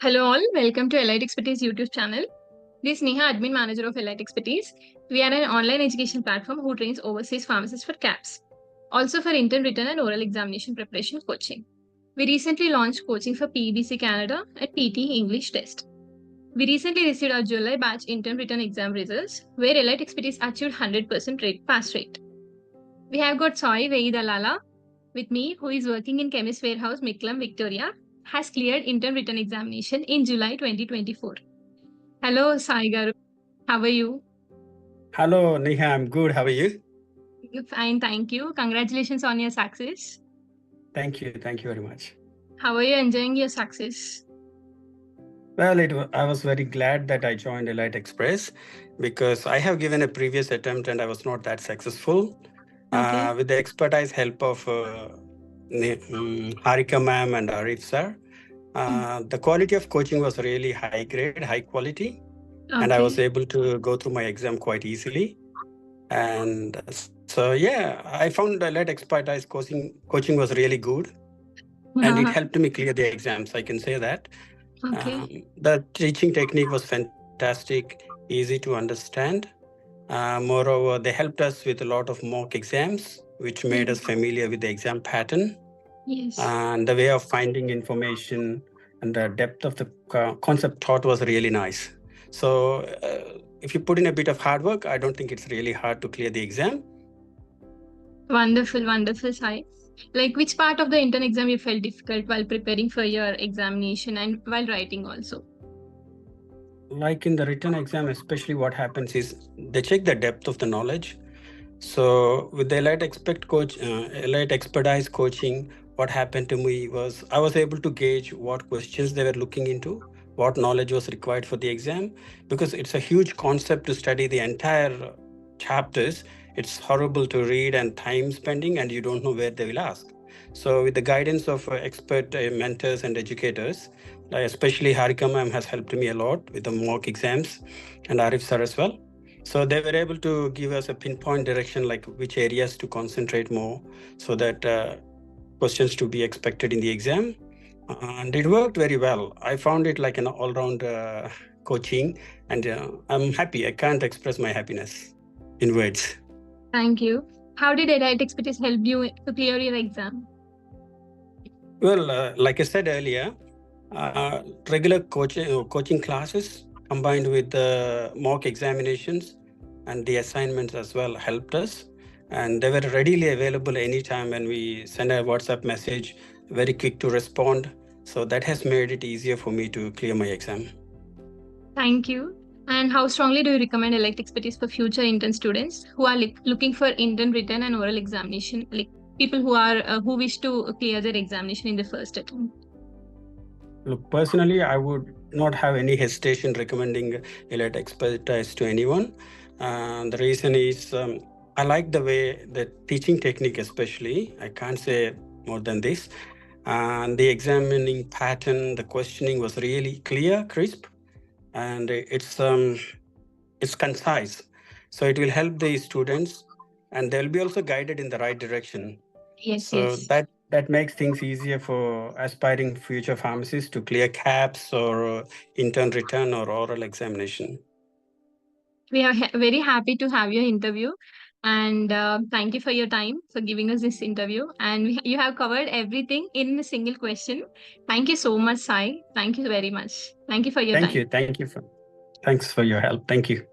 Hello all, welcome to Elite Expertise YouTube channel. This is Neha, Admin Manager of Elite Expertise. We are an online education platform who trains overseas pharmacists for CAPS, also for intern, written and oral examination preparation coaching. We recently launched coaching for PEBC Canada and PT English test. We recently received our July batch intern written exam results, where Elite Expertise achieved 100% pass rate. We have got Sai Veyyidalala with me, who is working in Chemist Warehouse, Miklam, Victoria, has cleared intern written examination in July 2024. Hello, Sai Garu. How are you? Hello, Neha. I'm good. How are you? Fine, thank you. Congratulations on your success. Thank you. Thank you very much. How are you enjoying your success? Well, I was very glad that I joined Elite Express because I have given a previous attempt and I was not that successful. Okay. With the expertise help of Harika ma'am and Arif sir, the quality of coaching was really high grade, high quality, and I was Okay. able to go through my exam quite easily. And so, yeah, I found Elite Expertise coaching was really good. And it helped me clear the exams, I can say that. Okay. The teaching technique was fantastic, easy to understand. Moreover, they helped us with a lot of mock exams, which made us familiar with the exam pattern. Yes. And the way of finding information and the depth of the concept taught was really nice. So if you put in a bit of hard work, I don't think it's really hard to clear the exam. Wonderful, wonderful, Sai. Like, which part of the intern exam you felt difficult while preparing for your examination and while writing also? Like in the written exam, especially what happens is they check the depth of the knowledge. So with the Elite Expertise coaching, what happened to me was I was able to gauge what questions they were looking into, what knowledge was required for the exam, because it's a huge concept to study the entire chapters. It's horrible to read and time spending, and you don't know where they will ask. So with the guidance of expert mentors and educators, especially Harika ma'am has helped me a lot with the mock exams, and Arif sir as well. So they were able to give us a pinpoint direction, like which areas to concentrate more, so that questions to be expected in the exam. And it worked very well. I found it like an all-round coaching, and I'm happy. I can't express my happiness in words. Thank you. How did Elite Expertise help you to clear your exam? Well, like I said earlier, regular coaching classes combined with the mock examinations and the assignments as well helped us. And they were readily available anytime when we send a WhatsApp message, very quick to respond. So that has made it easier for me to clear my exam. Thank you. And how strongly do you recommend Elite Expertise for future intern students who are looking for intern written and oral examination, like people who are who wish to clear their examination in the first attempt? Look, personally, I would not have any hesitation recommending Elite Expertise to anyone. The reason is I like the way the teaching technique, especially. I can't say more than this. And the examining pattern, the questioning was really clear, crisp, and it's concise. So it will help the students, and they'll be also guided in the right direction. Yes, So yes. that makes things easier for aspiring future pharmacists to clear CAPS or intern return or oral examination. We are very happy to have your interview. And thank you for your time for giving us this interview. And you have covered everything in a single question. Thank you so much, Sai. Thank you very much. Thank you for your time. Thanks for your help. Thank you.